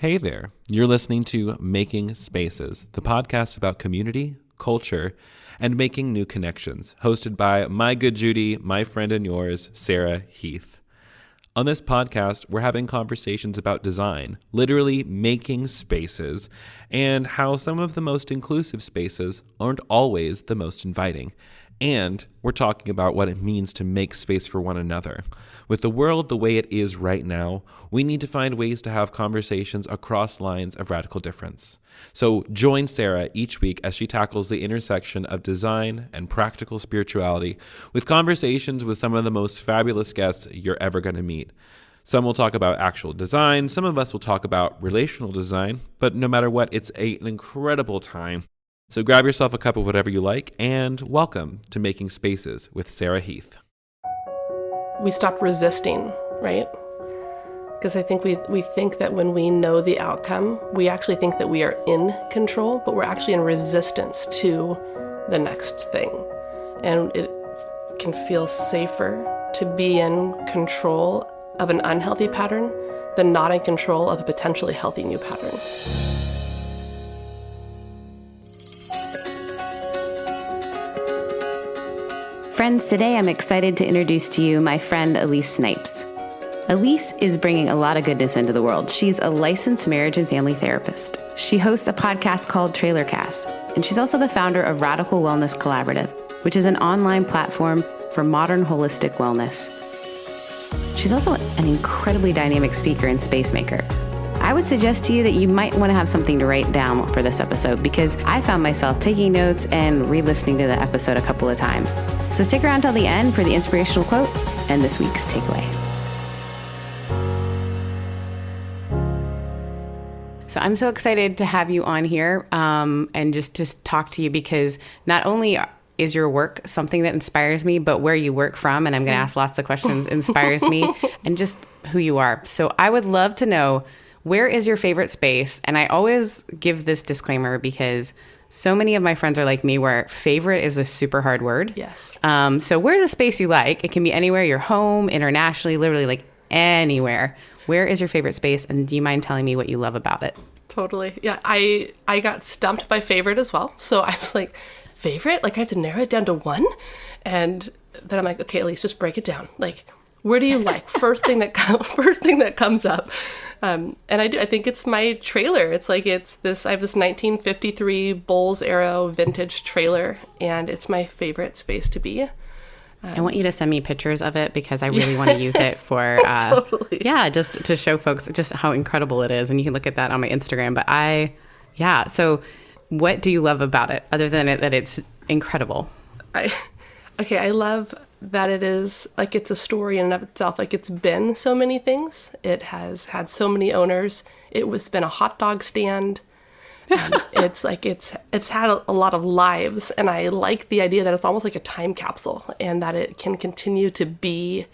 Hey there, you're listening to Making Spaces, the podcast about community, culture, and making new connections, hosted by my good Judy, my friend and yours, Sarah Heath. On this podcast, we're having conversations about design, literally making spaces, and how some of the most inclusive spaces aren't always the most inviting. And we're talking about what it means to make space for one another. With the world the way it is right now, we need to find ways to have conversations across lines of radical difference. So join Sarah each week as she tackles the intersection of design and practical spirituality with conversations with some of the most fabulous guests you're ever going to meet. Some will talk about actual design, some of us will talk about relational design, but no matter what, it's an incredible time. So grab yourself a cup of whatever you like, and welcome to Making Spaces with Sarah Heath. We stopped resisting, right? Because I think we think that when we know the outcome, we actually think that we are in control, but we're actually in resistance to the next thing. And it can feel safer to be in control of an unhealthy pattern than not in control of a potentially healthy new pattern. Friends, today I'm excited to introduce to you my friend Elise Snipes. Elise is bringing a lot of goodness into the world. She's a licensed marriage and family therapist. She hosts a podcast called Trailer Cast, and she's also the founder of Radical Wellness Collaborative, which is an online platform for modern holistic wellness. She's also an incredibly dynamic speaker and space maker. I would suggest to you that you might want to have something to write down for this episode because I found myself taking notes and re-listening to the episode a couple of times. So stick around till the end for the inspirational quote and this week's takeaway. So I'm so excited to have you on here and just talk to you because not only is your work something that inspires me, but where you work from, and I'm going to ask lots of questions, inspires me, and just who you are. So I would love to know, where is your favorite space? And I always give this disclaimer because so many of my friends are like me where favorite is a super hard word. Yes. So where's a space you like? It can be anywhere, your home, internationally, literally like anywhere. Where is your favorite space? And do you mind telling me what you love about it? Totally. Yeah, I got stumped by favorite as well. So I was like, favorite? Like I have to narrow it down to one? And then I'm like, okay, at least just break it down. Like, where do you like? First thing that comes up. And I think it's my trailer. I have this 1953 Bowles Arrow vintage trailer, and it's my favorite space to be. I want you to send me pictures of it because I really want to use it for, totally. Yeah, just to show folks just how incredible it is. And you can look at that on my Instagram. But so what do you love about it other than that it's incredible? I love that it is, like, it's a story in and of itself. Like, it's been so many things. It has had so many owners. It's been a hot dog stand. It's had a lot of lives. And I like the idea that it's almost like a time capsule and that it can continue to be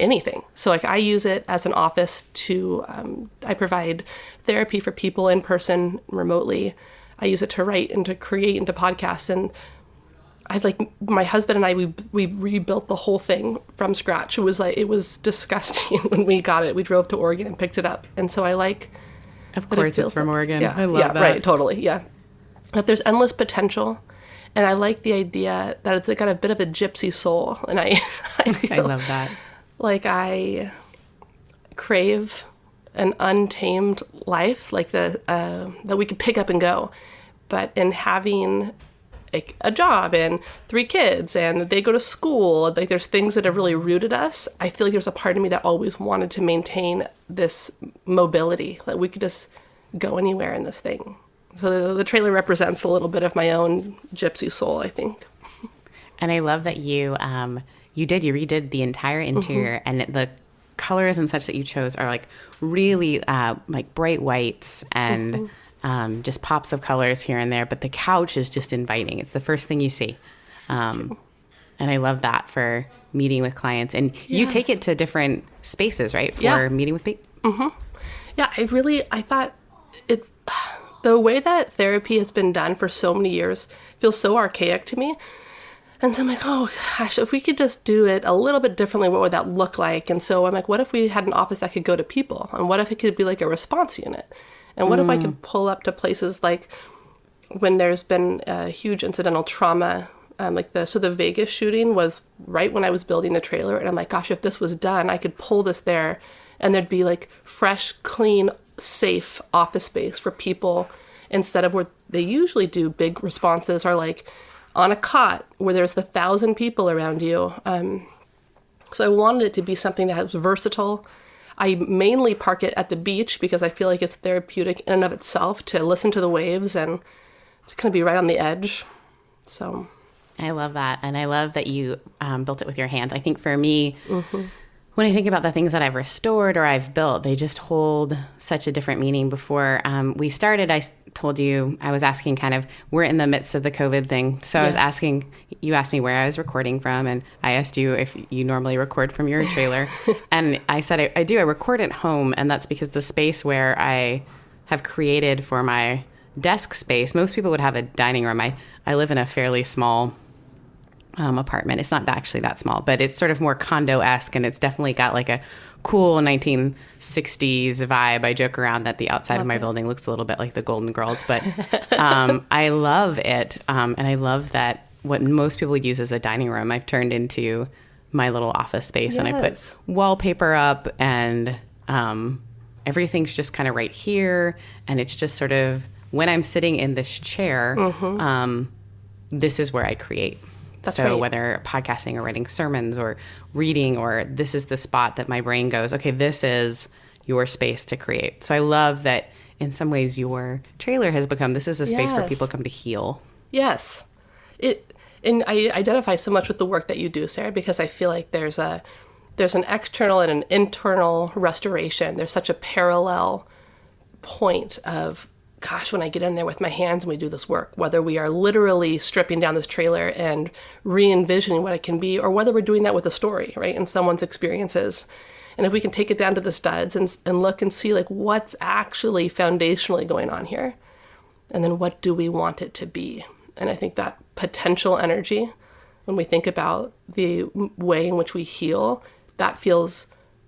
anything. So like I use it as an office I provide therapy for people in person, remotely. I use it to write and to create and to podcast. And my husband and I, we rebuilt the whole thing from scratch. It was disgusting when we got it. We drove to Oregon and picked it up. And so I like, of course it's from Oregon. Yeah, I love that. Right, totally. Yeah. That there's endless potential. And I like the idea that it's got a bit of a gypsy soul. And I love that. Like I crave an untamed life, like that we could pick up and go. But in having a job and 3 kids and they go to school, like there's things that have really rooted us. I feel like there's a part of me that always wanted to maintain this mobility, that we could just go anywhere in this thing. So the trailer represents a little bit of my own gypsy soul, I think. And I love that you redid the entire interior, and the colors and such that you chose are like really like bright whites and just pops of colors here and there, but the couch is just inviting. It's the first thing you see. And I love that for meeting with clients. And you take it to different spaces, right? For meeting with people? Mm-hmm. Yeah, I thought it's the way that therapy has been done for so many years feels so archaic to me. And so I'm like, oh gosh, if we could just do it a little bit differently, what would that look like? And so I'm like, what if we had an office that could go to people? And what if it could be like a response unit? And what if I could pull up to places like when there's been a huge incidental trauma, the Vegas shooting was right when I was building the trailer, and I'm like, gosh, if this was done, I could pull this there, and there'd be like fresh, clean, safe office space for people, instead of what they usually do. Big responses are like on a cot where there's 1,000 people around you. So I wanted it to be something that was versatile. I mainly park it at the beach because I feel like it's therapeutic in and of itself to listen to the waves and to kind of be right on the edge. So I love that. And I love that you built it with your hands. I think for me, when I think about the things that I've restored or I've built, they just hold such a different meaning. Before we started, I told you, I was asking we're in the midst of the COVID thing. So I was asking, you asked me where I was recording from, and I asked you if you normally record from your trailer. And I said, I do. I record at home. And that's because the space where I have created for my desk space, most people would have a dining room. I live in a fairly small apartment. It's not actually that small, but it's sort of more condo-esque, and it's definitely got like a cool 1960s vibe. I joke around that the outside of my building looks a little bit like the Golden Girls, but I love it. And I love that what most people use as a dining room, I've turned into my little office space. And I put wallpaper up, and everything's just kind of right here. And it's just sort of, when I'm sitting in this chair, this is where I create. That's so right. Whether podcasting or writing sermons or reading, or this is the spot that my brain goes, okay, this is your space to create. So I love that in some ways your trailer has become, this is a space where people come to heal. Yes. And I identify so much with the work that you do, Sarah, because I feel like there's an external and an internal restoration. There's such a parallel point of, gosh, when I get in there with my hands and we do this work, whether we are literally stripping down this trailer and re-envisioning what it can be, or whether we're doing that with a story, right, in someone's experiences. And if we can take it down to the studs and look and see like what's actually foundationally going on here, and then what do we want it to be? And I think that potential energy, when we think about the way in which we heal, that feels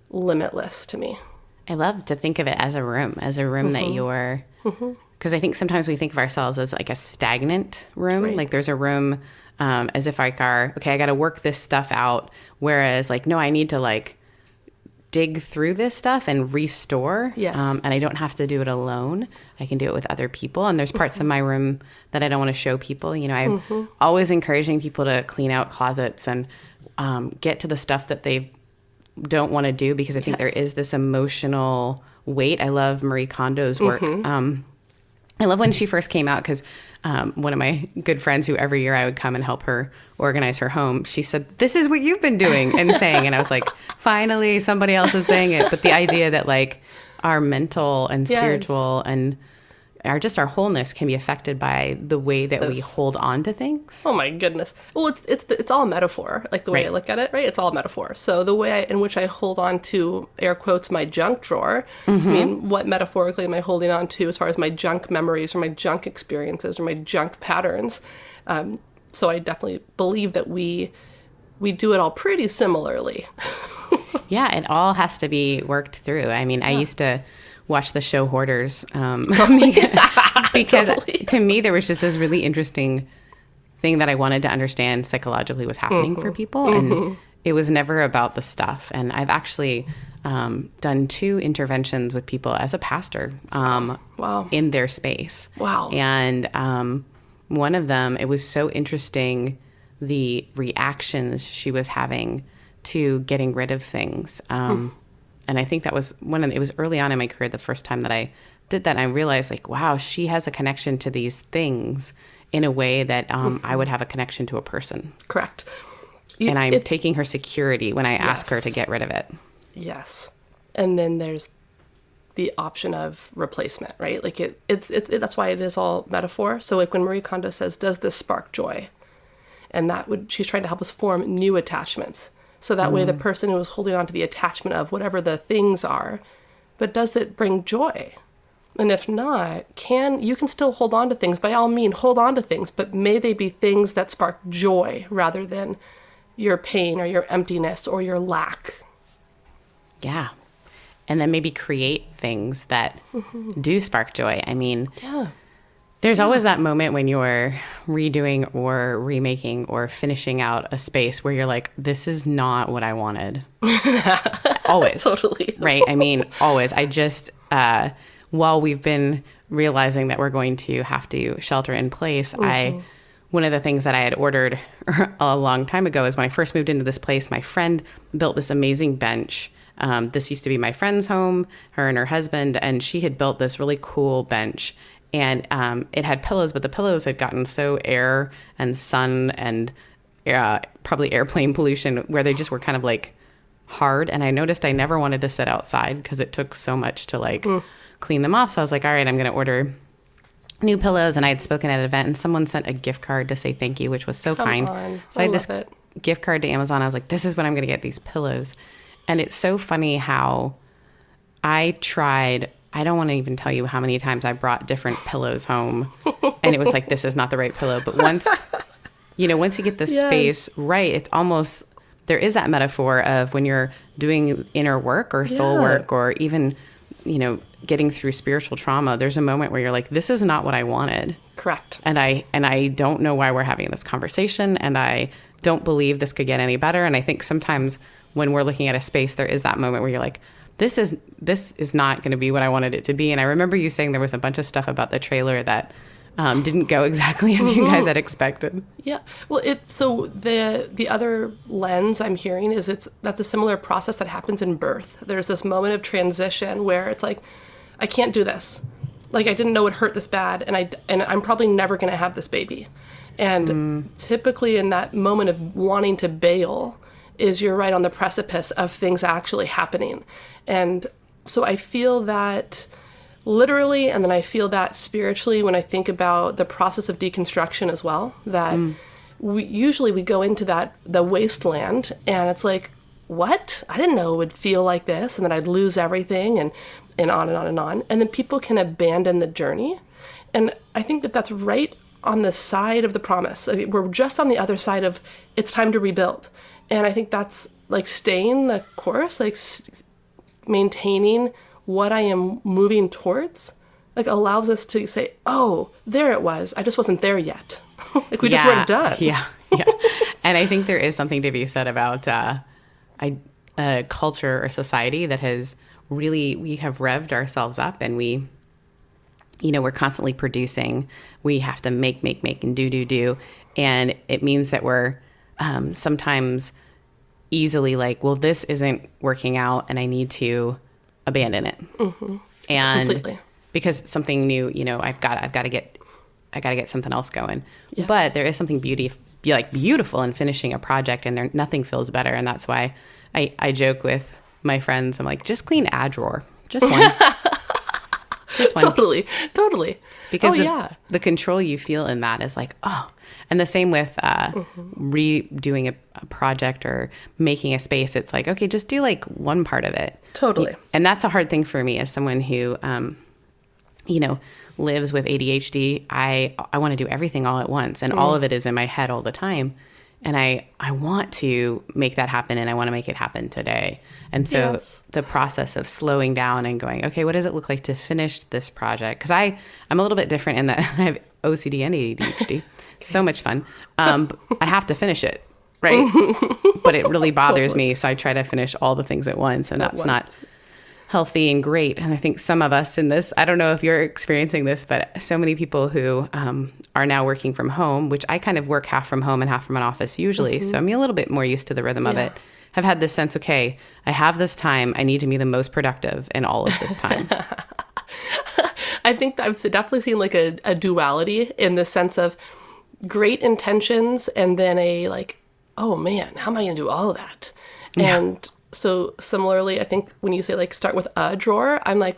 limitless to me. I love to think of it as a room that you're, because I think sometimes we think of ourselves as like a stagnant room. Right. Like there's a room as if like okay, I got to work this stuff out. Whereas like, no, I need to like dig through this stuff and restore. Yes. And I don't have to do it alone. I can do it with other people. And there's parts of my room that I don't want to show people. You know, I'm always encouraging people to clean out closets and get to the stuff that they don't want to do, because I think there is this emotional weight. I love Marie Kondo's work. I love when she first came out, because one of my good friends, who every year I would come and help her organize her home, she said, "This is what you've been doing and saying." And I was like, finally, somebody else is saying it. But the idea that like our mental and spiritual and our wholeness can be affected by the way that we hold on to things. Oh my goodness. Well, it's all metaphor, like the way I look at it, right? It's all metaphor. So the way in which I hold on to, air quotes, my junk drawer, I mean, what metaphorically am I holding on to as far as my junk memories or my junk experiences or my junk patterns? So I definitely believe that we do it all pretty similarly. Yeah, it all has to be worked through. I mean, I used to watch the show Hoarders because to me there was just this really interesting thing that I wanted to understand psychologically was happening for people, and it was never about the stuff. And I've actually done 2 interventions with people as a pastor in their space. Wow. And one of them, it was so interesting, the reactions she was having to getting rid of things. And I think that was it was early on in my career, the first time that I did that. And I realized like, wow, she has a connection to these things in a way that I would have a connection to a person. Correct. And I'm taking her security when I ask her to get rid of it. Yes. And then there's the option of replacement, right? Like it's that's why it is all metaphor. So like when Marie Kondo says, "Does this spark joy?" And she's trying to help us form new attachments. So that way the person who is holding on to the attachment of whatever the things are, but does it bring joy? And if not, you can still hold on to things. By all means, hold on to things, but may they be things that spark joy rather than your pain or your emptiness or your lack. Yeah. and then maybe create things that do spark joy. I mean, there's always that moment when you're redoing or remaking or finishing out a space where you're like, this is not what I wanted. Always. Totally. Right? I mean, always. I just, while we've been realizing that we're going to have to shelter in place, one of the things that I had ordered a long time ago is when I first moved into this place, my friend built this amazing bench. This used to be my friend's home, her and her husband, and she had built this really cool bench. And it had pillows, but the pillows had gotten so air and sun and probably airplane pollution where they just were kind of like hard. And I noticed I never wanted to sit outside because it took so much to like clean them off. So I was like, all right, I'm going to order new pillows. And I had spoken at an event and someone sent a gift card to say thank you, which was so kind. So I had this gift card to Amazon. I was like, this is what I'm going to get, these pillows. And it's so funny how I tried, I don't want to even tell you how many times I brought different pillows home and it was like, this is not the right pillow. But once you get the space right, it's almost, there is that metaphor of when you're doing inner work or soul work or even, getting through spiritual trauma, there's a moment where you're like, this is not what I wanted. Correct. And I don't know why we're having this conversation, and I don't believe this could get any better. And I think sometimes when we're looking at a space, there is that moment where you're like, this is not going to be what I wanted it to be. And I remember you saying there was a bunch of stuff about the trailer that didn't go exactly as you guys had expected. Yeah. Well, so the other lens I'm hearing is that's a similar process that happens in birth. There's this moment of transition where it's like, I can't do this. Like, I didn't know it hurt this bad, and I'm probably never going to have this baby. And typically in that moment of wanting to bail is you're right on the precipice of things actually happening. And so I feel that literally, and then I feel that spiritually when I think about the process of deconstruction as well, that we usually go into the wasteland, and it's like, what? I didn't know it would feel like this, and then I'd lose everything, and on and on and on. And then people can abandon the journey. And I think that that's right on the side of the promise. I mean, we're just on the other side of it's time to rebuild. And I think that's like staying the course, like maintaining what I am moving towards, like allows us to say, oh, there it was. I just wasn't there yet. Like we just weren't done. Yeah. And I think there is something to be said about a culture or society that has really, we have revved ourselves up, and we're constantly producing. We have to make and do. And it means that we're sometimes easily like, well, this isn't working out and I need to abandon it. And completely. Because something new, I've got to get something else going. Yes. But there is something beautiful in finishing a project, and nothing feels better. And that's why I joke with my friends. I'm like, just clean a drawer. Just one. Just one. Totally. Because the control you feel in that is like, oh. And the same with redoing a project or making a space. It's like, okay, just do like one part of it. Totally. And that's a hard thing for me as someone who, lives with ADHD. I want to do everything all at once, and all of it is in my head all the time. And I want to make that happen, and I want to make it happen today. And so the process of slowing down and going, okay, what does it look like to finish this project? Because I'm a little bit different in that I have OCD and ADHD. So much fun. I have to finish it, right? But it really bothers me, so I try to finish all the things at once, and that's not healthy and great. And I think some of us in this, I don't know if you're experiencing this, but so many people who are now working from home, which I kind of work half from home and half from an office usually, so I'm a little bit more used to the rhythm of it, have had this sense, okay, I have this time, I need to be the most productive in all of this time. I think I've definitely seen like a duality in the sense of great intentions and then a like, oh man, how am I going to do all of that? Yeah. And so similarly, I think when you say like start with a drawer, I'm like,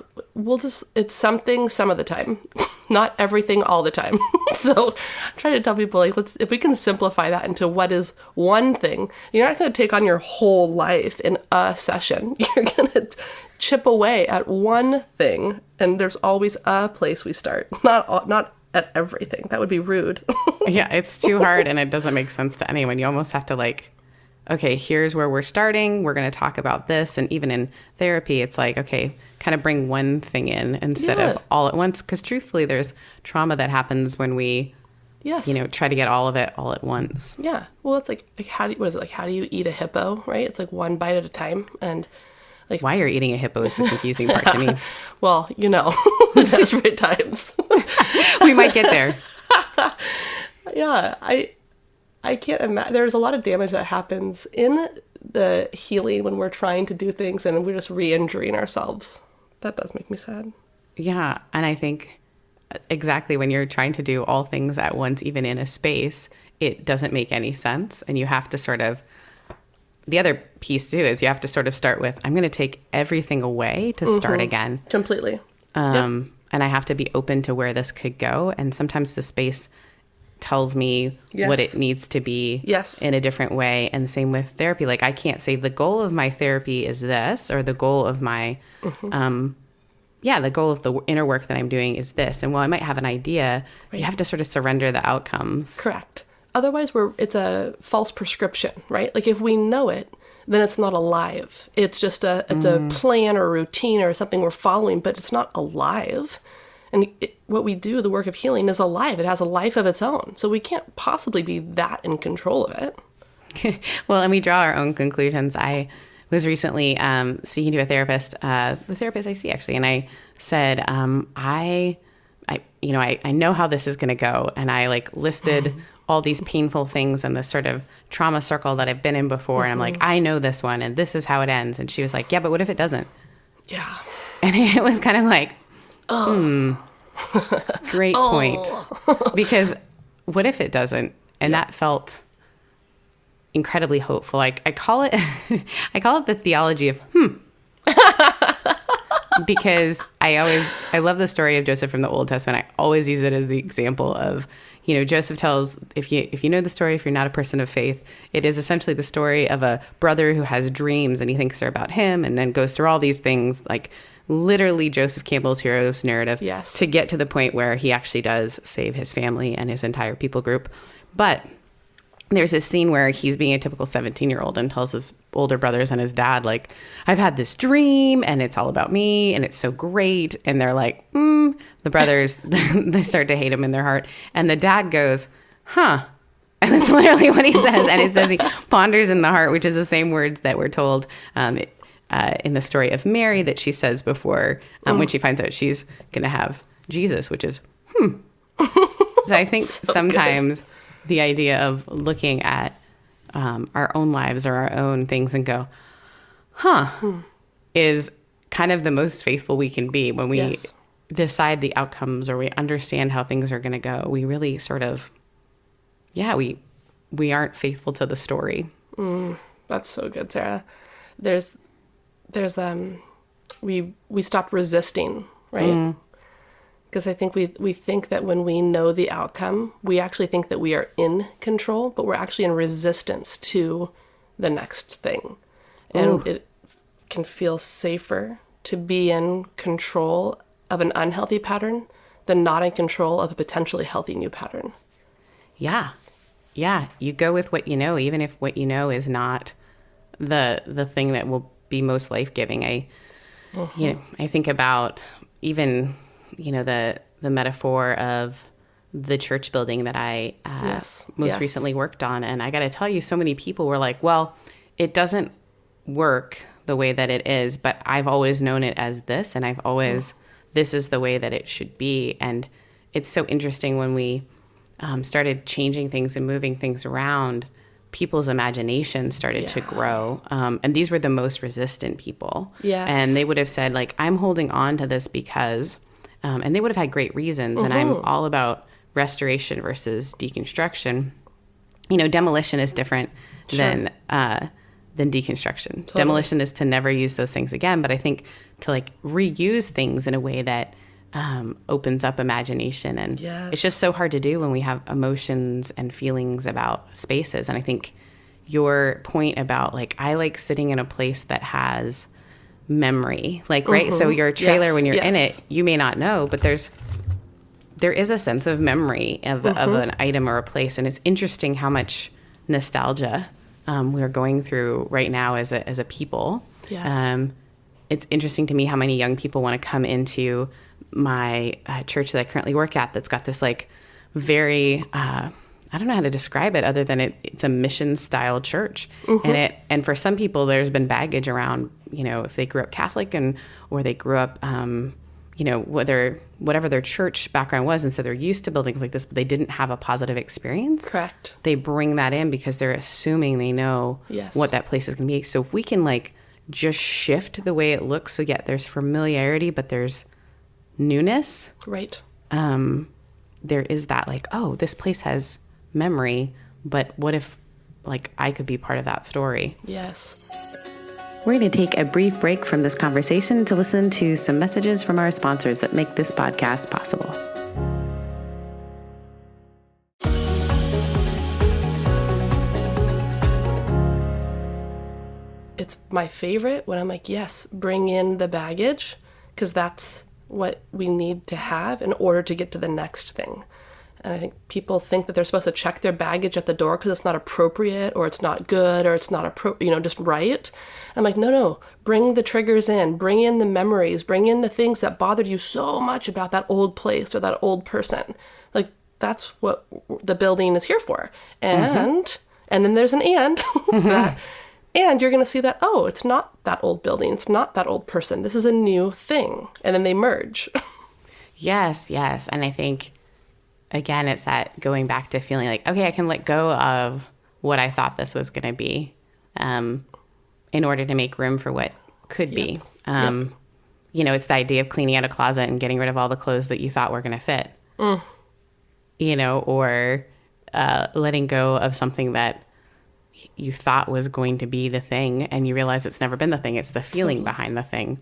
it's something some of the time, not everything all the time. So I'm trying to tell people like, if we can simplify that into what is one thing, you're not going to take on your whole life in a session. You're going to chip away at one thing, and there's always a place we start, not at everything. That would be rude. Yeah, it's too hard, and it doesn't make sense to anyone. You almost have to like okay, here's where we're starting. We're going to talk about this. And even in therapy, it's like, okay, kind of bring one thing in instead of all at once. Because truthfully, there's trauma that happens when we, try to get all of it all at once. Yeah. Well, it's like how do you eat a hippo, right? It's like one bite at a time. And like why you're eating a hippo is the confusing part to me. Well, desperate times. We might get there. Yeah. I can't imagine. There's a lot of damage that happens in the healing when we're trying to do things and we're just re-injuring ourselves. That does make me sad. Yeah. And I think exactly when you're trying to do all things at once, even in a space, it doesn't make any sense. And you have to sort of, the other piece too is you have to sort of start with, I'm going to take everything away to start again. Completely. And I have to be open to where this could go. And sometimes the space tells me what it needs to be in a different way. And same with therapy. Like I can't say the goal of my therapy is this, or the goal of my, the goal of the inner work that I'm doing is this. And while I might have an idea, you have to sort of surrender the outcomes. Correct. Otherwise it's a false prescription, right? Like if we know it, then it's not alive. It's just a plan or a routine or something we're following, but it's not alive. And what we do, the work of healing, is alive. It has a life of its own. So we can't possibly be that in control of it. Well, and we draw our own conclusions. I was recently speaking to a therapist, the therapist I see actually, and I said, I know how this is going to go. And I listed all these painful things in this sort of trauma circle that I've been in before. And I'm like, I know this one and this is how it ends. And she was like, yeah, but what if it doesn't? Yeah. And it was kind of like, great point. Because what if it doesn't? And that felt incredibly hopeful. I call it the theology of because I love the story of Joseph from the Old Testament. I always use it as the example of, Joseph tells, if you know the story, if you're not a person of faith, it is essentially the story of a brother who has dreams and he thinks they're about him and then goes through all these things, like literally Joseph Campbell's hero's narrative, to get to the point where he actually does save his family and his entire people group. But there's this scene where he's being a typical 17-year-old and tells his older brothers and his dad, like, I've had this dream and it's all about me and it's so great. And they're like, the brothers, they start to hate him in their heart. And the dad goes, huh. And that's literally what he says. And it says he ponders in the heart, which is the same words that were told in the story of Mary that she says before when she finds out she's going to have Jesus, which is, So I think sometimes the idea of looking at our own lives or our own things and go, is kind of the most faithful we can be when we decide the outcomes or we understand how things are going to go. We really sort of, we aren't faithful to the story. That's so good, Sarah. There's we stopped resisting, right? Because I think we think that when we know the outcome, we actually think that we are in control, but we're actually in resistance to the next thing. And it can feel safer to be in control of an unhealthy pattern than not in control of a potentially healthy new pattern. Yeah. Yeah. You go with what you know, even if what you know is not the thing that will be most life-giving. I think about even, the metaphor of the church building that I most recently worked on. And I got to tell you, so many people were like, well, it doesn't work the way that it is, but I've always known it as this. And I've always, this is the way that it should be. And it's so interesting when we started changing things and moving things around, people's imagination started to grow. And these were the most resistant people. Yes. And they would have said, like, I'm holding on to this because, and they would have had great reasons. And I'm all about restoration versus deconstruction. Demolition is different than deconstruction. Totally. Demolition is to never use those things again. But I think to reuse things in a way that opens up imagination. And it's just so hard to do when we have emotions and feelings about spaces. And I think your point about I like sitting in a place that has memory, right? So your trailer, when you're in it, you may not know, but there is a sense of memory of an item or a place. And it's interesting how much nostalgia we're going through right now as a people. Yes. It's interesting to me how many young people want to come into my church that I currently work at that's got this like very, I don't know how to describe it other than it's a mission style church. And for some people there's been baggage around, if they grew up Catholic or they grew up, whatever their church background was. And so they're used to buildings like this, but they didn't have a positive experience. Correct. They bring that in because they're assuming they know what that place is going to be. So if we can like just shift the way it looks. So yeah, there's familiarity, but there's newness. Right. There is that like, oh, this place has memory, but what if like I could be part of that story? Yes. We're going to take a brief break from this conversation to listen to some messages from our sponsors that make this podcast possible. It's my favorite when I'm like, yes, bring in the baggage, because that's what we need to have in order to get to the next thing. And I think people think that they're supposed to check their baggage at the door because it's not appropriate or it's not good or it's not just right. I'm like, no, bring the triggers in, bring in the memories, bring in the things that bothered you so much about that old place or that old person. Like that's what the building is here for. And then there's an and that, and you're going to see that, oh, it's not that old building. It's not that old person. This is a new thing. And then they merge. Yes. And I think, again, it's that going back to feeling like, okay, I can let go of what I thought this was going to be in order to make room for what could be. It's the idea of cleaning out a closet and getting rid of all the clothes that you thought were going to fit. Or letting go of something that you thought was going to be the thing and you realize it's never been the thing. It's the feeling behind the thing.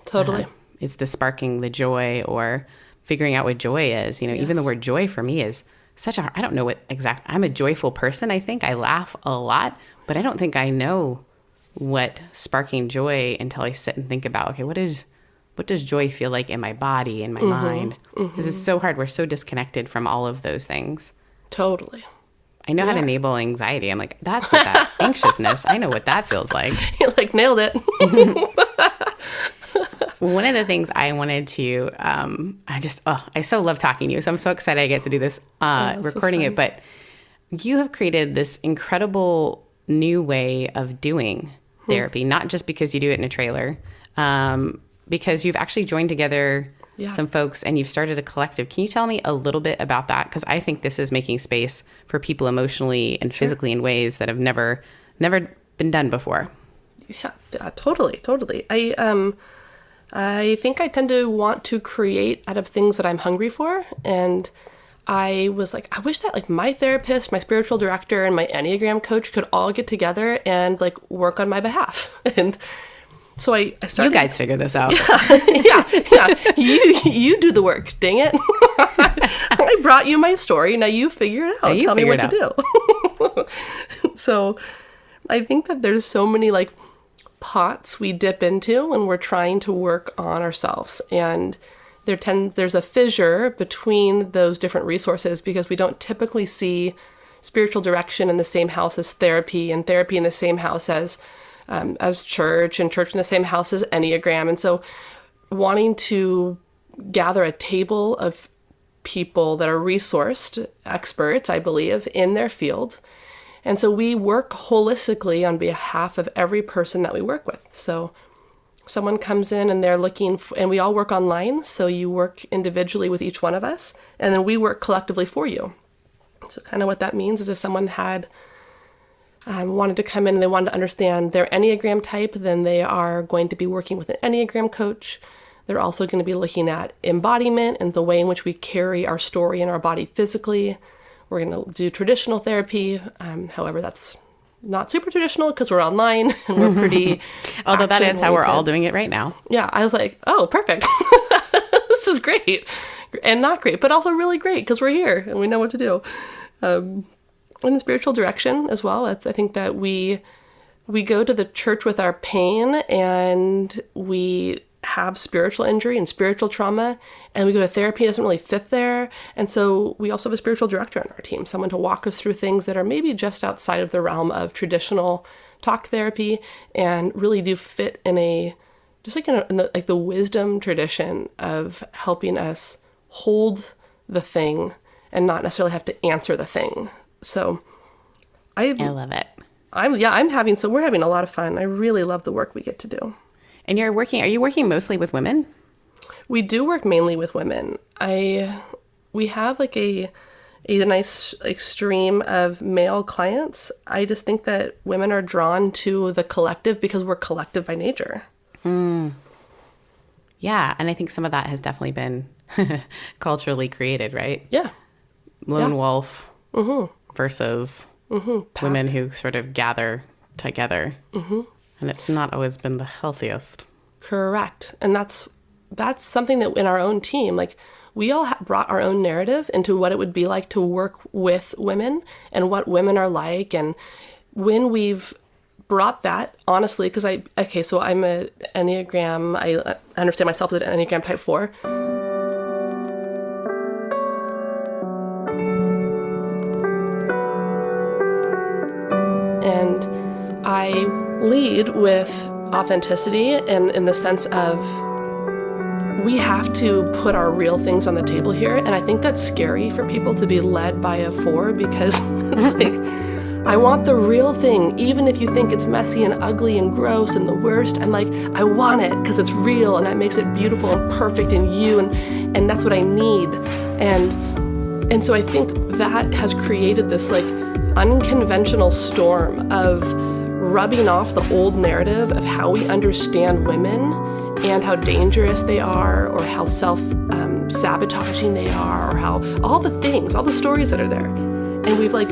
Totally. It's the sparking the joy or figuring out what joy is. Even the word joy for me is I don't know what I'm a joyful person. I think I laugh a lot, but I don't think I know what sparking joy until I sit and think about, okay, what does joy feel like in my body, in my mind? Because it's so hard. We're so disconnected from all of those things. Totally. I know how to enable anxiety. I'm like, that's what that anxiousness, I know what that feels like. You like nailed it. One of the things I wanted to, I so love talking to you. So I'm so excited I get to do this, recording it. But you have created this incredible new way of doing therapy, not just because you do it in a trailer, because you've actually joined together some folks and you've started a collective. Can you tell me a little bit about that? Because I think this is making space for people emotionally and physically in ways that have never been done before. Yeah, totally. I think I tend to want to create out of things that I'm hungry for. And I was like, I wish that like my therapist, my spiritual director, and my Enneagram coach could all get together and like work on my behalf. And so I started. You guys figure this out. Yeah. You do the work, dang it. I brought you my story. Now you figure it out. Tell me what to do. So I think that there's so many like pots we dip into when we're trying to work on ourselves. And there's a fissure between those different resources because we don't typically see spiritual direction in the same house as therapy, and therapy in the same house as church, and church in the same house as Enneagram. And so wanting to gather a table of people that are resourced experts, I believe, in their field. And so we work holistically on behalf of every person that we work with. So someone comes in and they're looking, and we all work online. So you work individually with each one of us, and then we work collectively for you. So kind of what that means is if someone had wanted to come in and they wanted to understand their Enneagram type, then they are going to be working with an Enneagram coach. They're also going to be looking at embodiment and the way in which we carry our story in our body physically. We're going to do traditional therapy. However, that's not super traditional because we're online and we're pretty although that is how we're all doing it right now. Yeah, I was like, oh, perfect. This is great. And not great, but also really great because we're here and we know what to do. In the spiritual direction as well, I think that we go to the church with our pain and we have spiritual injury and spiritual trauma, and we go to therapy, it doesn't really fit there. And so we also have a spiritual director on our team, someone to walk us through things that are maybe just outside of the realm of traditional talk therapy and really do fit in like the wisdom tradition of helping us hold the thing and not necessarily have to answer the thing. So I love it. we're having a lot of fun. I really love the work we get to do. And are you working mostly with women? We do work mainly with women. We have like a nice stream of male clients. I just think that women are drawn to the collective because we're collective by nature. Yeah, and I think some of that has definitely been culturally created, right? Yeah. Lone wolf versus women who sort of gather together. And it's not always been the healthiest. Correct. And that's something that in our own team, like we all brought our own narrative into what it would be like to work with women and what women are like. And when we've brought that, honestly, because so I'm an Enneagram, I understand myself as an Enneagram type 4. And I lead with authenticity and in the sense of we have to put our real things on the table here. And I think that's scary for people to be led by a 4 because it's like, I want the real thing, even if you think it's messy and ugly and gross and the worst. I'm like, I want it because it's real and that makes it beautiful and perfect in you. And that's what I need. And so I think that has created this like unconventional storm of rubbing off the old narrative of how we understand women and how dangerous they are or how self-sabotaging they are or how all the stories that are there. And we've like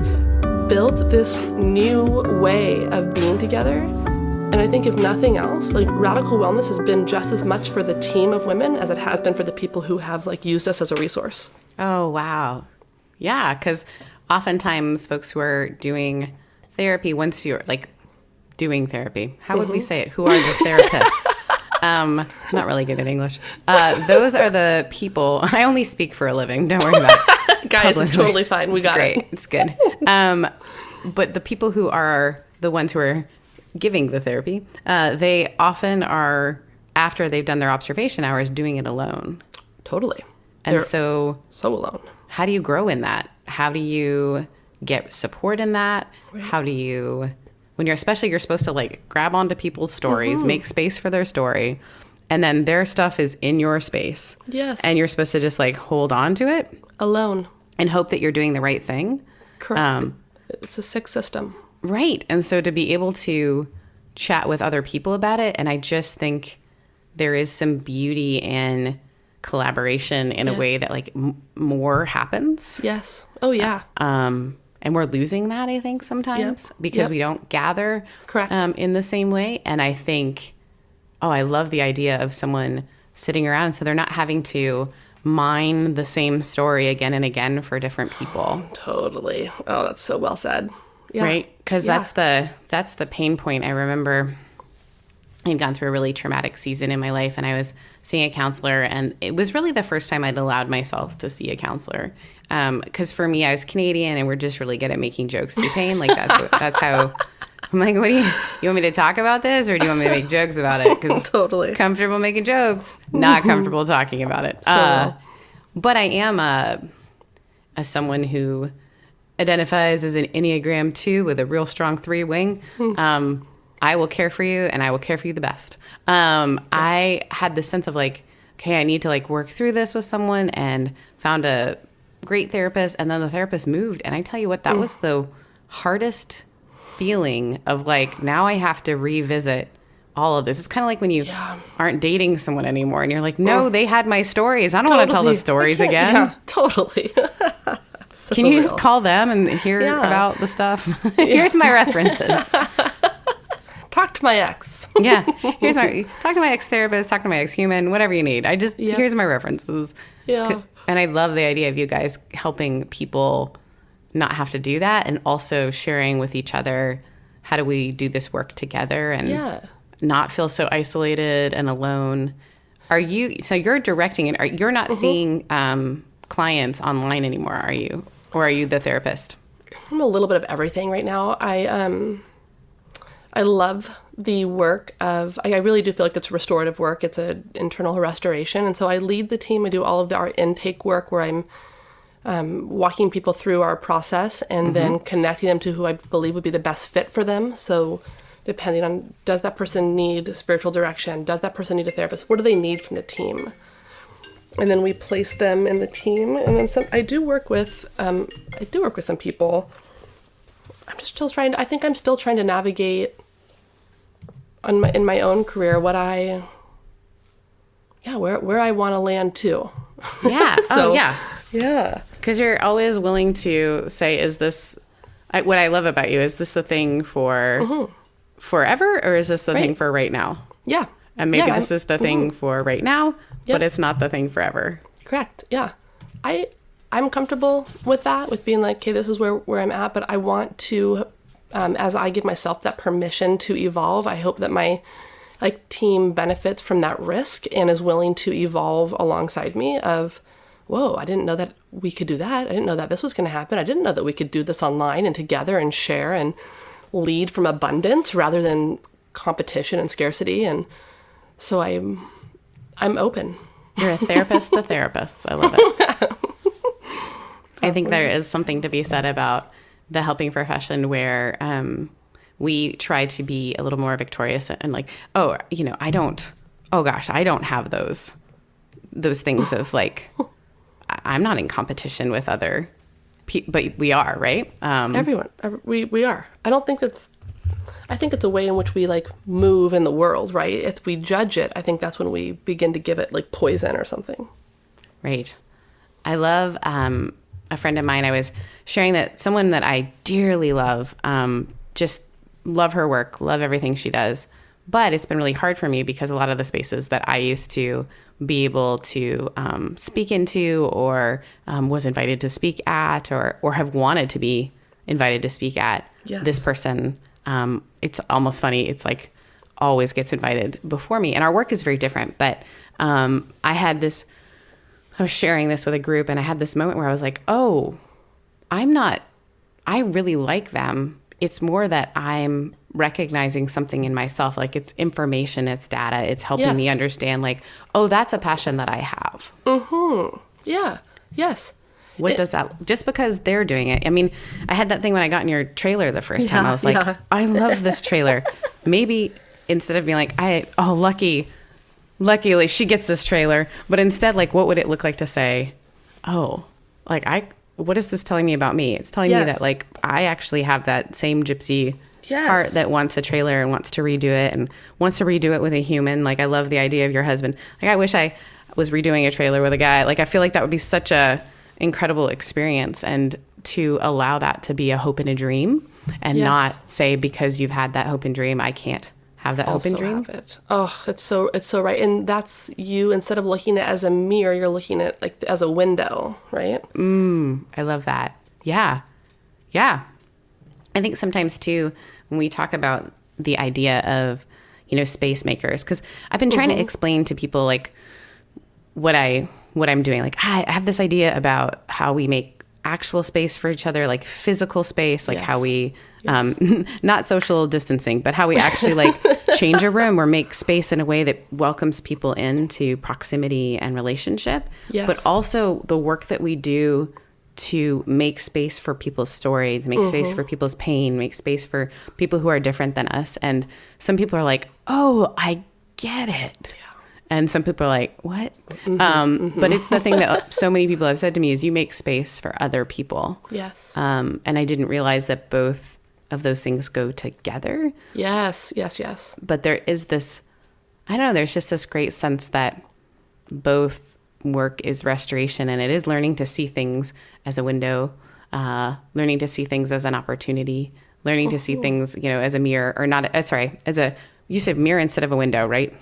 built this new way of being together. And I think if nothing else, like radical wellness has been just as much for the team of women as it has been for the people who have like used us as a resource. Oh, wow. Yeah, because oftentimes folks who are doing therapy, once you're like doing therapy, how would we say it? Who are the therapists? Not really good at English. Those are the people. I only speak for a living. Don't worry about it. Guys, it's totally fine. We got it. It's good. But the people who are the ones who are giving the therapy, they often are, after they've done their observation hours, doing it alone. Totally. And They're so alone. How do you grow in that? How do you get support in that? Right. How do you, when you're supposed to like grab onto people's stories, make space for their story, and then their stuff is in your space. Yes. And you're supposed to just like hold on to it. Alone. And hope that you're doing the right thing. Correct. It's a sick system. Right. And so to be able to chat with other people about it, and I just think there is some beauty in collaboration in a way that like more happens. Yes. Oh yeah. And we're losing that, I think, sometimes because we don't gather correct in the same way. And I think, I love the idea of someone sitting around so they're not having to mine the same story again and again for different people. Totally. Oh, that's so well said. Yeah. Right? Because that's the pain point. I remember I'd gone through a really traumatic season in my life, and I was seeing a counselor, and it was really the first time I'd allowed myself to see a counselor. Because for me, I was Canadian, and we're just really good at making jokes through pain. Like that's how I'm like, what do you want me to talk about this, or do you want me to make jokes about it? Because totally comfortable making jokes, not comfortable talking about it. But I am a someone who identifies as an Enneagram 2 with a real strong 3 wing. I will care for you, and I will care for you the best. I had this sense of like, okay, I need to like work through this with someone, and found a great therapist, and then the therapist moved. And I tell you what, that was the hardest feeling of like, now I have to revisit all of this. It's kind of like when you aren't dating someone anymore, and you're like, no, they had my stories. I don't want to tell the stories again. Yeah, totally. So can you just call them and hear about the stuff? Here's my references. Talk to my ex. Talk to my ex-therapist, talk to my ex-human, whatever you need. Here's my references. Yeah. And I love the idea of you guys helping people not have to do that, and also sharing with each other, how do we do this work together and not feel so isolated and alone. So you're directing it. You're not seeing clients online anymore, are you? Or are you the therapist? I'm a little bit of everything right now. I love the work of, I really do feel like it's restorative work. It's an internal restoration. And so I lead the team. I do all of our intake work where I'm walking people through our process and then connecting them to who I believe would be the best fit for them. So depending on, does that person need spiritual direction? Does that person need a therapist? What do they need from the team? And then we place them in the team. And then I do work with some people. I'm still trying to navigate in my own career where I want to land too. Yeah. So, oh, yeah. Yeah. Because you're always willing to say, is this, what I love about you, is this the thing for forever, or is this the thing for right now? Yeah. And maybe this is the thing for right now, but it's not the thing forever. Correct. Yeah. I'm comfortable with that, with being like, okay, this is where I'm at, but I want to, as I give myself that permission to evolve, I hope that my team benefits from that risk and is willing to evolve alongside me of, whoa, I didn't know that we could do that. I didn't know that this was going to happen. I didn't know that we could do this online and together and share and lead from abundance rather than competition and scarcity. And so I'm open. You're a therapist to therapists. I love it. I think there is something to be said about the helping profession where we try to be a little more victorious and like, I don't have those things of like, I'm not in competition with other people, but we are, right? Everyone, we are. I think it's a way in which we move in the world, right? If we judge it, I think that's when we begin to give it poison or something. Right. I love a friend of mine. I was sharing that someone that I dearly love, just love her work, love everything she does. But it's been really hard for me because a lot of the spaces that I used to be able to speak into or was invited to speak at or have wanted to be invited to speak at, this person, it's almost funny. It's like always gets invited before me. And our work is very different. But I was sharing this with a group and I had this moment where I was like, oh, I really like them. It's more that I'm recognizing something in myself. Like it's information, it's data. It's helping me understand oh, that's a passion that I have. Mm-hmm. Yeah. Yes. What does that, just because they're doing it. I mean, I had that thing when I got in your trailer the first time. I was like, I love this trailer. Maybe instead of being like, lucky she gets this trailer, but instead what would it look like to say, what is this telling me about me? It's telling me that I actually have that same Gypsy Heart that wants a trailer and wants to redo it and wants to redo it with a human. I love the idea of your husband. I wish I was redoing a trailer with a guy. I feel like that would be such a incredible experience, and to allow that to be a hope and a dream and not say because you've had that hope and dream, I can't have that hope and dream. Oh, it's so right. And that's you, instead of looking at it as a mirror, you're looking at as a window, right? I love that. Yeah. Yeah. I think sometimes too, when we talk about the idea of, space makers, because I've been trying to explain to people what I'm doing. I have this idea about how we make actual space for each other, physical space, how we, not social distancing, but how we actually change a room or make space in a way that welcomes people into proximity and relationship. Yes. But also the work that we do to make space for people's stories, make space for people's pain, make space for people who are different than us. And some people are like, oh, I get it. Yeah. And some people are like, what? But it's the thing that so many people have said to me is you make space for other people. Yes. And I didn't realize that both of those things go together. Yes. But there is this, there's just this great sense that both work is restoration, and it is learning to see things as a window, learning to see things as an opportunity, learning to see things, as a mirror or not, you said mirror instead of a window, right?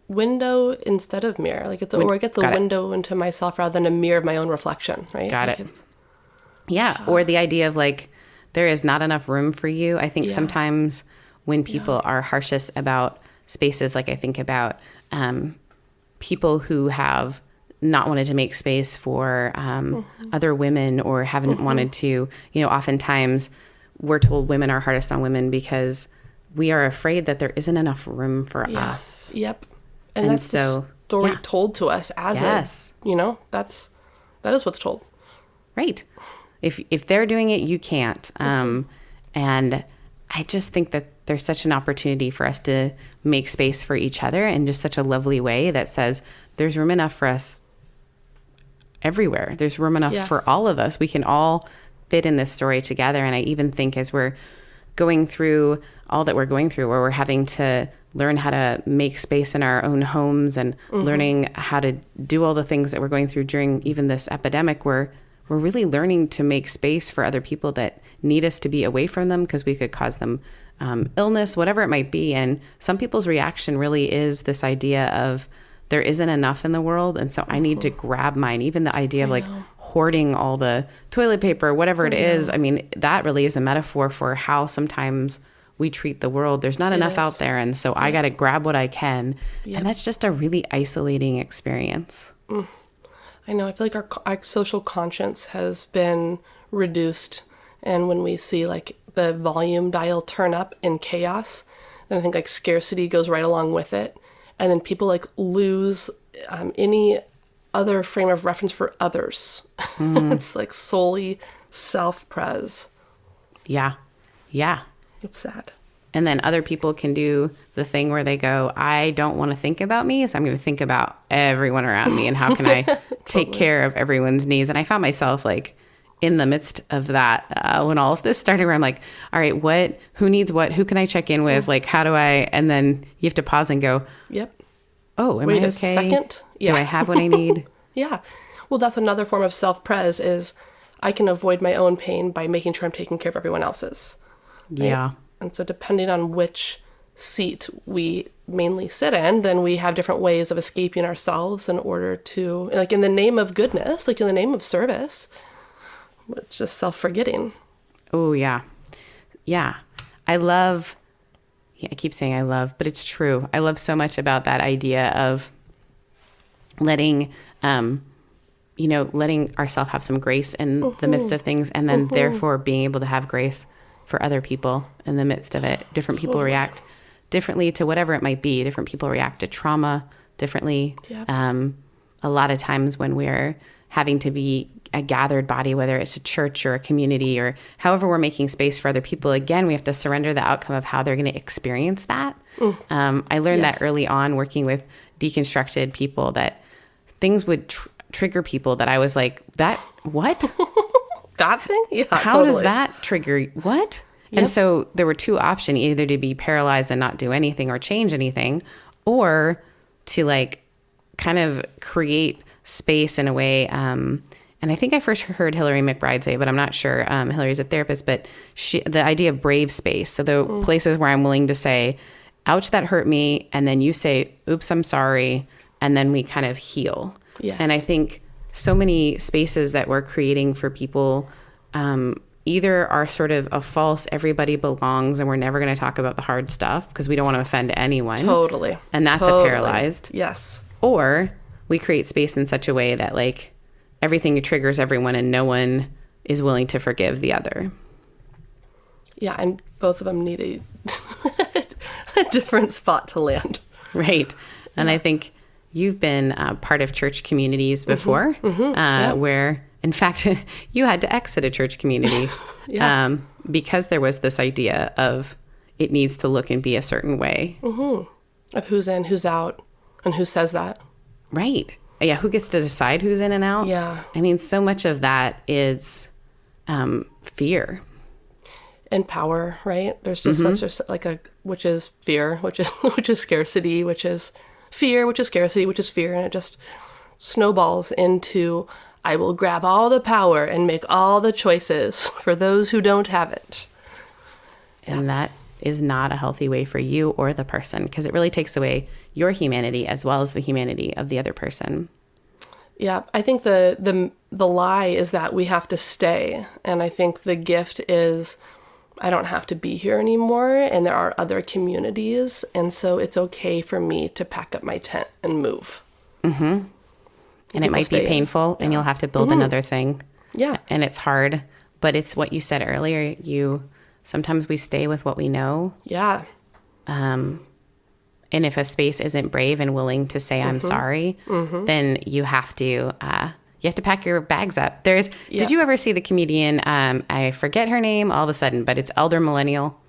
Window instead of mirror. It's a window into myself rather than a mirror of my own reflection, right? Got it. Yeah. Or the idea of there is not enough room for you. I think sometimes when people are harshest about spaces, I think about, people who have not wanted to make space for other women or haven't wanted to, oftentimes we're told women are hardest on women because we are afraid that there isn't enough room for us. Yep. And that's the story told to us as that is what's told. Right. If they're doing it, you can't. And I just think that there's such an opportunity for us to make space for each other in just such a lovely way that says there's room enough for us everywhere. There's room enough for all of us. We can all fit in this story together. And I even think as we're going through all that we're going through, where we're having to learn how to make space in our own homes and learning how to do all the things that we're going through during even this epidemic, we're really learning to make space for other people that need us to be away from them because we could cause them illness, whatever it might be. And some people's reaction really is this idea of there isn't enough in the world, and so I need to grab mine. Even the idea of like hoarding all the toilet paper, whatever it is. I mean, that really is a metaphor for how sometimes we treat the world. There's not enough out there, and so I got to grab what I can. And that's just a really isolating experience. I know. I feel like our social conscience has been reduced, and when we see like the volume dial turn up in chaos, then I think like scarcity goes right along with it, and then people like lose any other frame of reference for others. It's like solely self-pres. Yeah. It's sad. And then other people can do the thing where they go, I don't want to think about me, so I'm going to think about everyone around me and how can I take care of everyone's needs. And I found myself like in the midst of that when all of this started, where I'm like, all right, who needs what? Who can I check in with? Like, how do I? And then you have to pause and go, oh, am I okay? Wait a second. Do I have what I need? Yeah. Well, that's another form of self-pres is I can avoid my own pain by making sure I'm taking care of everyone else's. Right? Yeah. And so depending on which seat we mainly sit in, then we have different ways of escaping ourselves in order to, like in the name of goodness, like in the name of service, it's just self-forgetting. Oh, yeah. Yeah. I keep saying I love, but it's true. I love so much about that idea of letting ourselves have some grace in the midst of things, and then therefore being able to have grace for other people in the midst of it. Different people react differently to whatever it might be. Different people react to trauma differently. A lot of times when we're having to be a gathered body, whether it's a church or a community or however we're making space for other people, again, we have to surrender the outcome of how they're going to experience that. I learned that early on working with deconstructed people, that things would trigger people that I was like, that, what? That thing? Yeah, How does that trigger? What? Yep. And so there were two options, either to be paralyzed and not do anything or change anything, or to like kind of create space in a way. And I think I first heard Hillary McBride say, but I'm not sure. Hillary's a therapist, but the idea of brave space. So the places where I'm willing to say, ouch, that hurt me. And then you say, oops, I'm sorry. And then we kind of heal. Yes. And I think so many spaces that we're creating for people either are sort of a false everybody belongs and we're never going to talk about the hard stuff because we don't want to offend anyone. Totally. And that's a paralyzed. Yes. Or we create space in such a way that like everything triggers everyone and no one is willing to forgive the other. Yeah, and both of them need a different spot to land. Right. And I think you've been part of church communities before, where, in fact, you had to exit a church community because there was this idea of it needs to look and be a certain way. Of who's in, who's out, and who says that. Right. Yeah, who gets to decide who's in and out? Yeah. I mean, so much of that fear. And power, right? There's just such a which is fear, which is scarcity, which is fear, which is scarcity, which is fear, and it just snowballs into I will grab all the power and make all the choices for those who don't have it. And that is not a healthy way for you or the person, because it really takes away your humanity as well as the humanity of the other person. Yeah, I think the lie is that we have to stay, and I think the gift is I don't have to be here anymore, and there are other communities, and so it's okay for me to pack up my tent and move. And it might be painful and you'll have to build another thing. Yeah. And it's hard, but it's what you said earlier. Sometimes we stay with what we know. Yeah. And if a space isn't brave and willing to say, I'm sorry, then you have to pack your bags up. Did you ever see the comedian, I forget her name all of a sudden, but it's Elder Millennial.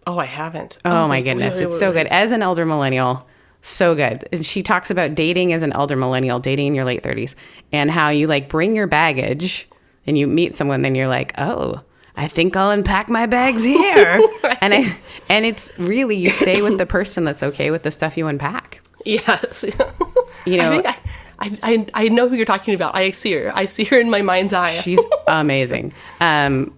Oh, I haven't. Oh my goodness. It's so good. As an elder millennial, so good. And she talks about dating as an elder millennial, dating in your late 30s, and how you like bring your baggage and you meet someone, then you're like, oh, I think I'll unpack my bags here. Right. And it's really, you stay with the person that's okay with the stuff you unpack. Yes. You know, I know who you're talking about. I see her in my mind's eye. She's amazing.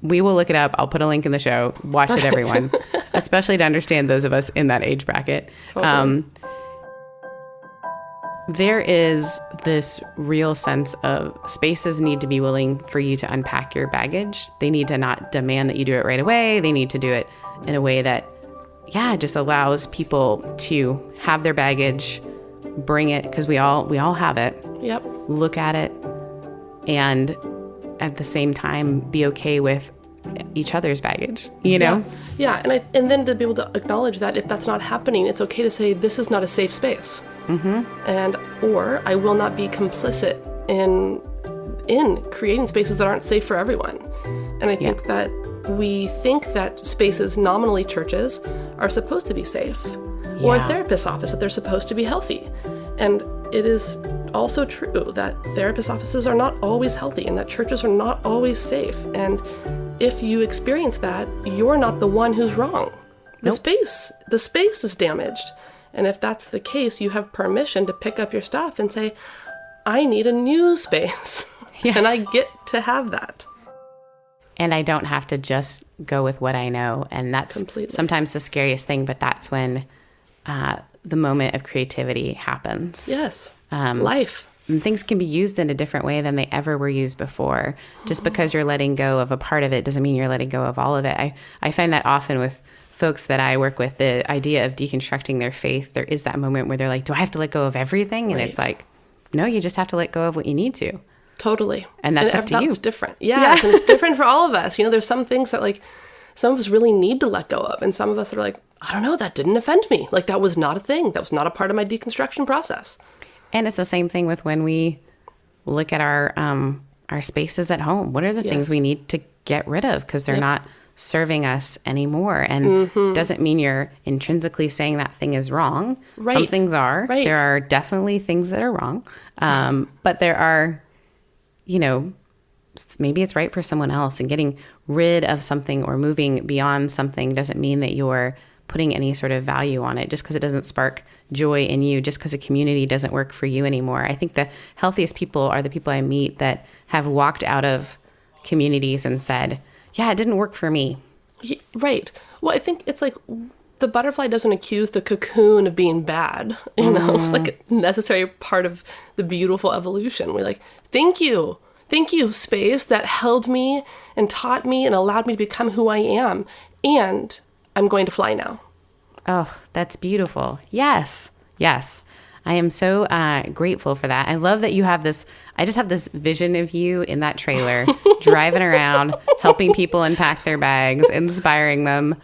We will look it up. I'll put a link in the show. Watch it, everyone, especially to understand those of us in that age bracket. Totally. There is this real sense of spaces need to be willing for you to unpack your baggage. They need to not demand that you do it right away. They need to do it in a way that, just allows people to have their baggage, bring it, because we all have it. Yep. Look at it, and at the same time be okay with each other's baggage, you know? Yeah. And then to be able to acknowledge that if that's not happening, it's okay to say, this is not a safe space. Or I will not be complicit in creating spaces that aren't safe for everyone. And I think that we think that spaces, nominally churches, are supposed to be safe, or a therapist's office, that they're supposed to be healthy. And it is also true that therapist offices are not always healthy and that churches are not always safe. And if you experience that, you're not the one who's wrong. The space is damaged. And if that's the case, you have permission to pick up your stuff and say, I need a new space. And I get to have that. And I don't have to just go with what I know. And that's sometimes the scariest thing, but that's when the moment of creativity happens. Yes. Life. And things can be used in a different way than they ever were used before. Just because you're letting go of a part of it doesn't mean you're letting go of all of it. I find that often with folks that I work with, the idea of deconstructing their faith, there is that moment where they're like, do I have to let go of everything? And it's like, no, you just have to let go of what you need to. Totally. And that's up to you. That's different. Yes, and it's different for all of us. You know, there's some things that like some of us really need to let go of. And some of us are like, I don't know, that didn't offend me. Like that was not a thing. That was not a part of my deconstruction process. And it's the same thing with when we look at our spaces at home. What are the things we need to get rid of because they're not serving us anymore? And doesn't mean you're intrinsically saying that thing is wrong. Right. Some things are. Right. There are definitely things that are wrong. But there are, you know, maybe it's right for someone else, and getting rid of something or moving beyond something doesn't mean that you're putting any sort of value on it just because it doesn't spark joy in you, just because a community doesn't work for you anymore. I think the healthiest people are the people I meet that have walked out of communities and said, yeah, it didn't work for me. Right. Well, I think it's like the butterfly doesn't accuse the cocoon of being bad. You know, it's like a necessary part of the beautiful evolution. We're like, thank you, space that held me and taught me and allowed me to become who I am. And I'm going to fly now. Oh, that's beautiful. Yes. Yes. I am so grateful for that. I love that you have this. I just have this vision of you in that trailer, driving around, helping people unpack their bags, inspiring them.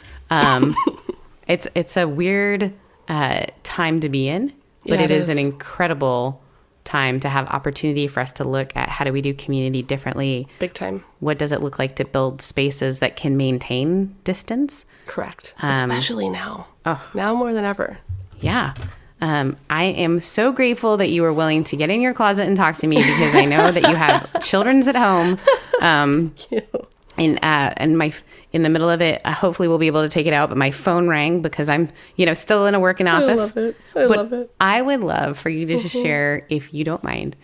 It's a weird time to be in, but it is an incredible time to have opportunity for us to look at how do we do community differently. Big time. What does it look like to build spaces that can maintain distance? Correct. Especially now. Oh, now more than ever. Yeah. I am so grateful that you were willing to get in your closet and talk to me, because I know that you have children's at home. Thank you. And in the middle of it, hopefully we'll be able to take it out, but my phone rang because I'm, still in a working office. I love it. I would love for you to just share, if you don't mind,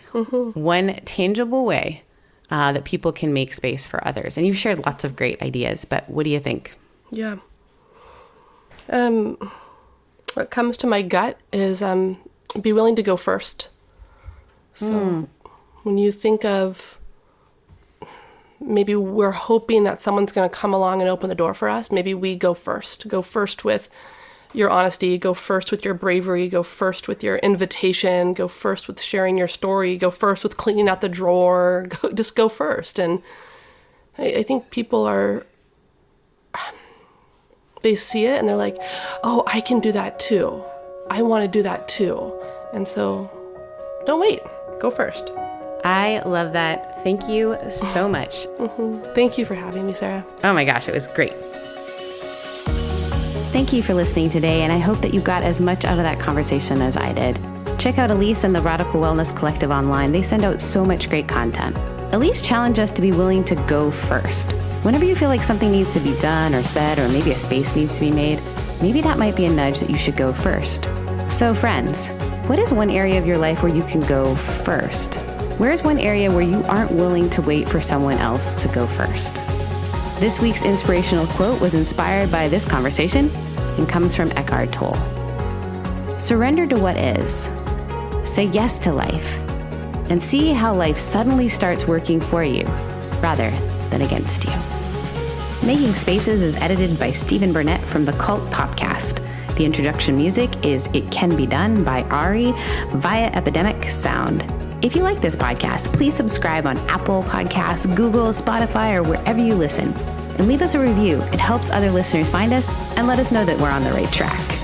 one tangible way that people can make space for others. And you've shared lots of great ideas, but what do you think? Yeah. What comes to my gut is be willing to go first. So when you think of, maybe we're hoping that someone's going to come along and open the door for us, maybe we go first. Go first with your honesty, go first with your bravery, go first with your invitation, go first with sharing your story, go first with cleaning out the drawer, just go first. And I think people they see it and they're like, oh, I can do that too. I want to do that too. And so don't wait, go first. I love that. Thank you so much. Thank you for having me, Sarah. Oh my gosh, it was great. Thank you for listening today, and I hope that you got as much out of that conversation as I did. Check out Elise and the Radical Wellness Collective online. They send out so much great content. Elise challenged us to be willing to go first. Whenever you feel like something needs to be done or said, or maybe a space needs to be made, maybe that might be a nudge that you should go first. So friends, what is one area of your life where you can go first? Where is one area where you aren't willing to wait for someone else to go first? This week's inspirational quote was inspired by this conversation and comes from Eckhart Tolle. Surrender to what is. Say yes to life. And see how life suddenly starts working for you rather than against you. Making Spaces is edited by Stephen Burnett from the Cult Popcast. The introduction music is It Can Be Done by Ari via Epidemic Sound. If you like this podcast, please subscribe on Apple Podcasts, Google, Spotify, or wherever you listen. And leave us a review. It helps other listeners find us and let us know that we're on the right track.